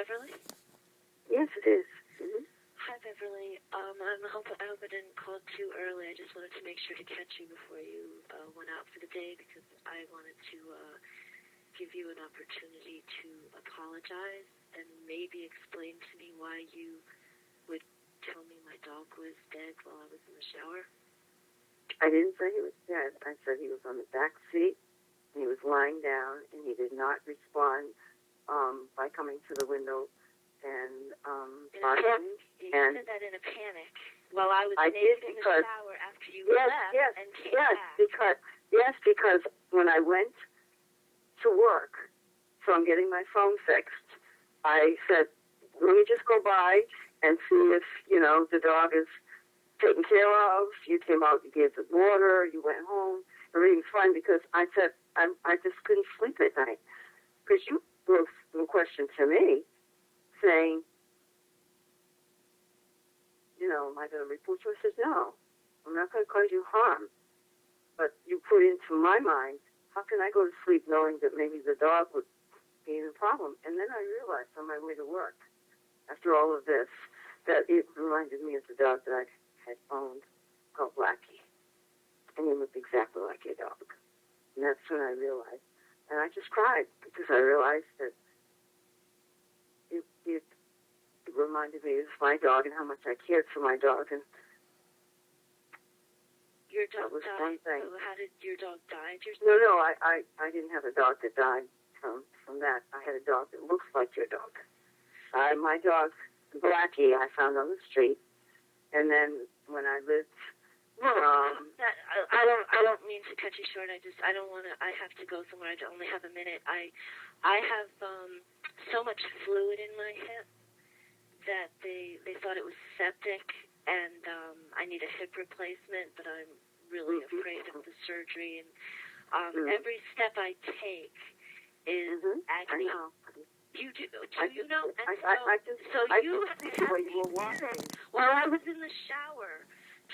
Beverlee? Yes, it is. Mm-hmm. Hi, Beverlee. I hope I didn't call too early. I just wanted to make sure to catch you before you went out for the day because I wanted to give you an opportunity to apologize and maybe explain to me why you would tell me my dog was dead while I was in the shower. I didn't say he was dead. I said he was on the back seat, and he was lying down, and he did not respond by coming to the window and barking. You said that in a panic while I was naked in the shower after you left and came back. Because when I went to work, so I'm getting my phone fixed, I said, let me just go by and see if, the dog is taken care of. You came out, you gave the water, you went home. Everything was fine because I said I just couldn't sleep at night. Because you wrote some question to me saying, am I going to report you? I said, no, I'm not going to cause you harm. But you put into my mind, how can I go to sleep knowing that maybe the dog would be in a problem? And then I realized on my way to work, after all of this, that it reminded me of the dog that I had owned called Blackie. And he looked exactly like your dog. And that's when I realized. And I just cried because I realized that it reminded me of my dog and how much I cared for my dog. And your dog was died. one thing. So how did your dog die? No, I didn't have a dog that died from that. I had a dog that looks like your dog. My dog, Blackie, I found on the street. And then when I lived... I don't mean to cut you short. I don't want to. I have to go somewhere. I only have a minute. I have so much fluid in my hip that they thought it was septic, and I need a hip replacement. But I'm really afraid of the surgery, and every step I take is agony. I know. You do you know? And I just you see the way you were walking. While I was in the shower.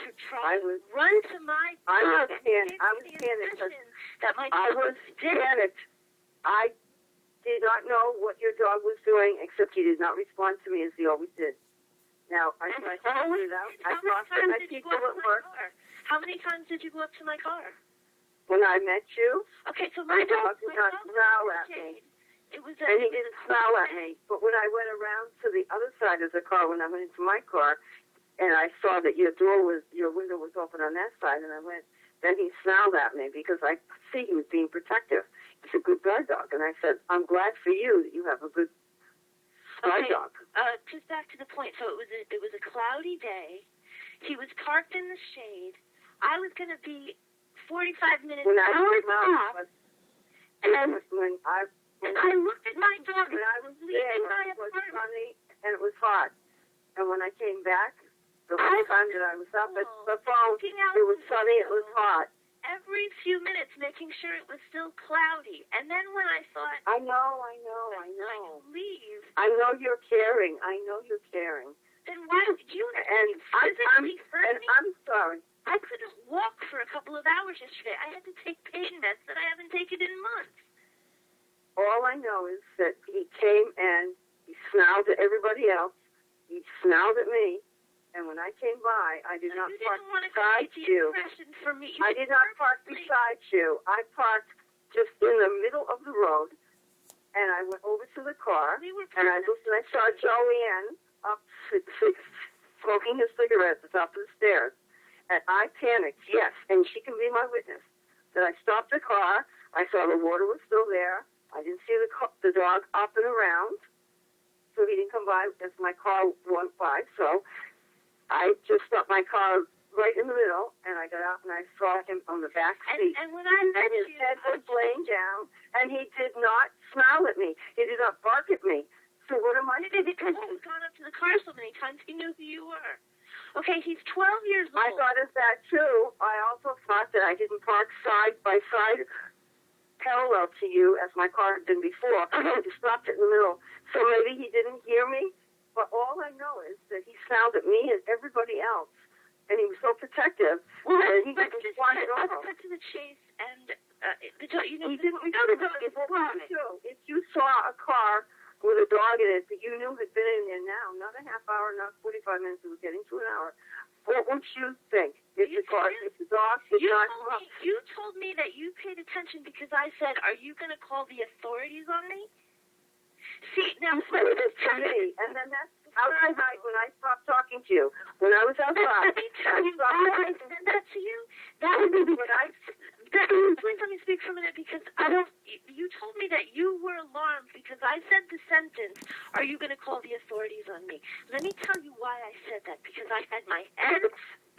To try to run to my dog. I was panicked. That my I was panicked. I did not know what your dog was doing, except he did not respond to me as he always did. Now, I figured it out. I talked to my people at work. How many times did you go up to my car? When I met you, okay, so my dog did not growl at me. And he didn't growl at me. But when I went around to the other side of the car, when I went into my car, and I saw that your window was open on that side, and I went, then he snarled at me because I could see he was being protective. He's a good guard dog. And I said, I'm glad for you that you have a good guard dog. Just back to the point. So it was a cloudy day. He was parked in the shade. I was going to be 45 minutes when I off. And I looked at my dog when I was leaving there, my it was apartment. sunny and it was hot. And when I came back, the whole time that I was up at the phone, it was sunny, it was hot. Every few minutes, making sure it was still cloudy. And then when I thought... I know. Leave. I know you're caring. Then why would you physically hurt me? I'm sorry. I couldn't walk for a couple of hours yesterday. I had to take pain meds that I haven't taken in months. All I know is that he came and he snarled at everybody else. He snarled at me, and when I came by, I did not park beside you. I did not park beside you. I parked just in the middle of the road, and I went over to the car, and I looked and I saw Joanne up smoking his cigarette at the top of the stairs, and I panicked, yes, and she can be my witness, that I stopped the car, I saw the water was still there, I didn't see the dog up and around, so he didn't come by as my car went by. So I just stopped my car right in the middle, and I got out and I saw him on the back seat. And when I met his head was laying down, and he did not snarl at me. He did not bark at me. So what am I doing? Because he's gone up to the car so many times, he knew who you were. Okay, he's 12 years old. I thought of that too. I also thought that I didn't park side by side parallel to you as my car had been before. I just stopped it in the middle. So maybe he didn't hear me, but all I know is that he snarled at me and everybody else, and he was so protective. Well, he just wanted to let's cut to the chase, and he didn't respond. If you saw a car with a dog in it that you knew had been in there now, not a half hour, not 45 minutes, it was getting to an hour. What would you think? If the dog did not... You told me that you paid attention because I said, are you going to call the authorities on me? See, now... You said it to me, and then that's outside when I stopped talking to you. When I was outside... Let me tell you why I said that to you. That would be what I... Please let me speak for a minute because you told me that you were alarmed because I said the sentence, are you going to call the authorities on me? Let me tell you why I said that, because I had my head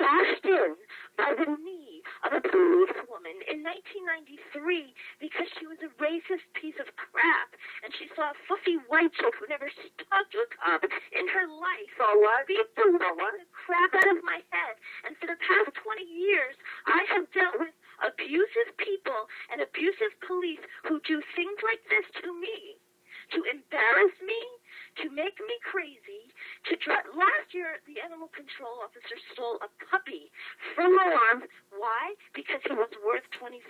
bashed in by the knee of a policewoman in 1993 because she was a racist piece of crap and she saw a fluffy white chick who never stuck to a cop in her life. So what? Beat the crap out of my head. And for the past 20 years, I have dealt with abusive people and abusive police who do things like this to me, to embarrass me, to make me crazy, to try. Last year, the animal control officer stole a puppy from my arms. Why? Because he was worth $2,500.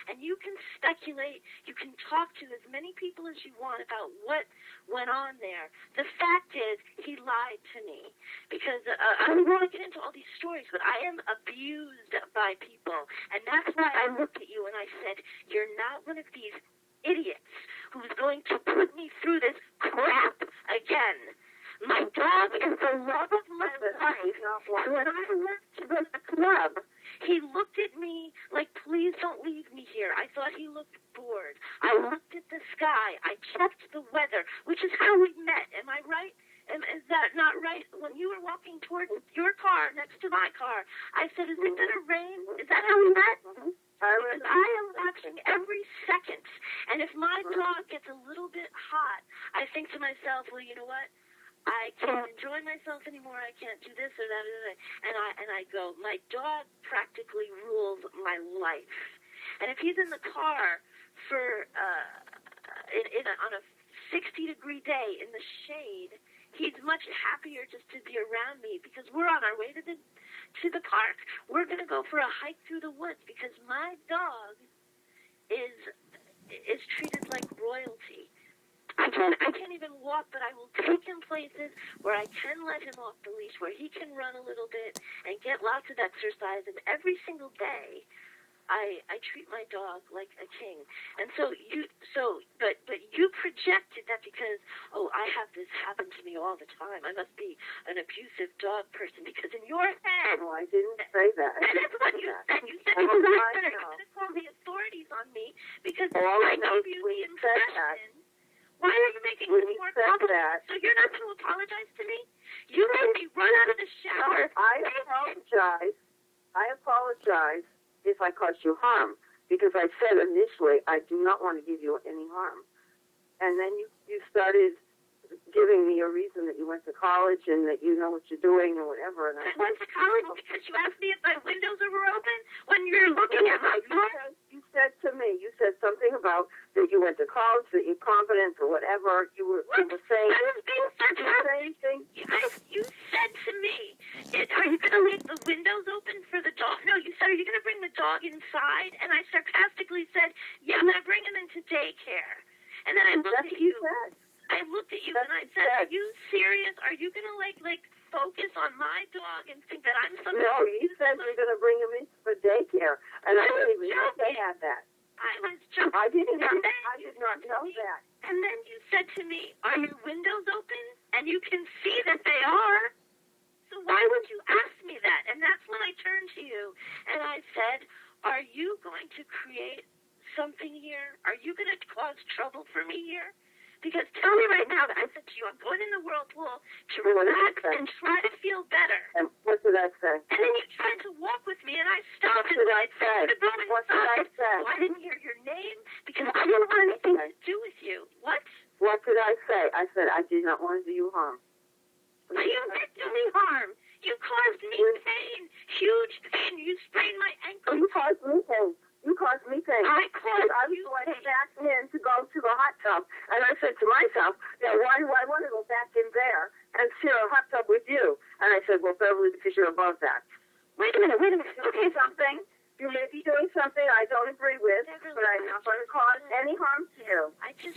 And you can speculate, you can talk to as many people as you want about what went on there. The fact is, he lied to me. Because I don't want to get into all these stories, but I am abused by people. And that's why I looked at you and I said, you're not one of these idiots who's going to put me through this crap again. My dog is the love of my life. When I left to go to the club, he looked at me like, please don't leave me here. I thought he looked bored. I looked at the sky. I checked the weather, which is how we met. Am I right? Is that not right? When you were walking towards your car next to my car, I said, is it going to rain? Is that how we met? Because I am watching every second. And if my dog gets a little bit hot, I think to myself, well, you know what? I can't enjoy myself anymore. I can't do this or that. And I go, my dog practically rules my life. And if he's in the car for on a 60-degree day in the shade, he's much happier just to be around me because we're on our way to the park. We're going to go for a hike through the woods because my dog is treated like royalty. I can't even walk, but I will take him places where I can let him off the leash, where he can run a little bit and get lots of exercise. And every single day, I treat my dog like a king. And but you projected that because, I have this happen to me all the time. I must be an abusive dog person because in your head. No, I didn't say that. And that's what you said. You said you were going to call the authorities on me because I gave you the impression. Why are you making me more complicated? So you're not going to apologize to me? You made me run out of the shower. I apologize if I caused you harm, because I said initially I do not want to give you any harm. And then you started giving me a reason that you went to college and that you know what you're doing or whatever. And I went to college because you asked me if my windows were open when you're looking at my door. You said to me, you said something about that you went to college, that you're competent or whatever. You were saying. I was being sarcastic. You said to me, are you going to leave the windows open for the dog? No, you said, are you going to bring the dog inside? And I sarcastically said, yeah, I'm going to bring him into daycare. And then I looked at you. I looked at you and I said, are you serious? Are you going to like focus on my dog and think that I'm something? No, you said you're going to bring him in for daycare. And I didn't even know they had that. I was joking. I did not know that. And then you said to me, are your windows open? And you can see that they are. So why would you ask me that? And that's when I turned to you and I said, are you going to create something here? Are you going to cause trouble for me here? Because tell me right now that I said to you, I'm going in the whirlpool to relax and try to feel better. And what did I say? And then you tried to walk with me, and I stopped. What did I say? What did I say? I didn't hear your name because I didn't want anything to do with you. What? What did I say? I said I did not want to do you harm. You did do me harm. You caused me pain, huge pain. You sprained my ankle. You caused me pain. You caused me pain. I caused you pain. I was back in to go to the hot tub, and I said to myself, why want to go back in there and share a hot tub with you? And I said, well, Beverlee, because you're above that. Wait a minute. Okay, something. You may be doing something I don't agree with, but I'm not going to cause any harm to you. I just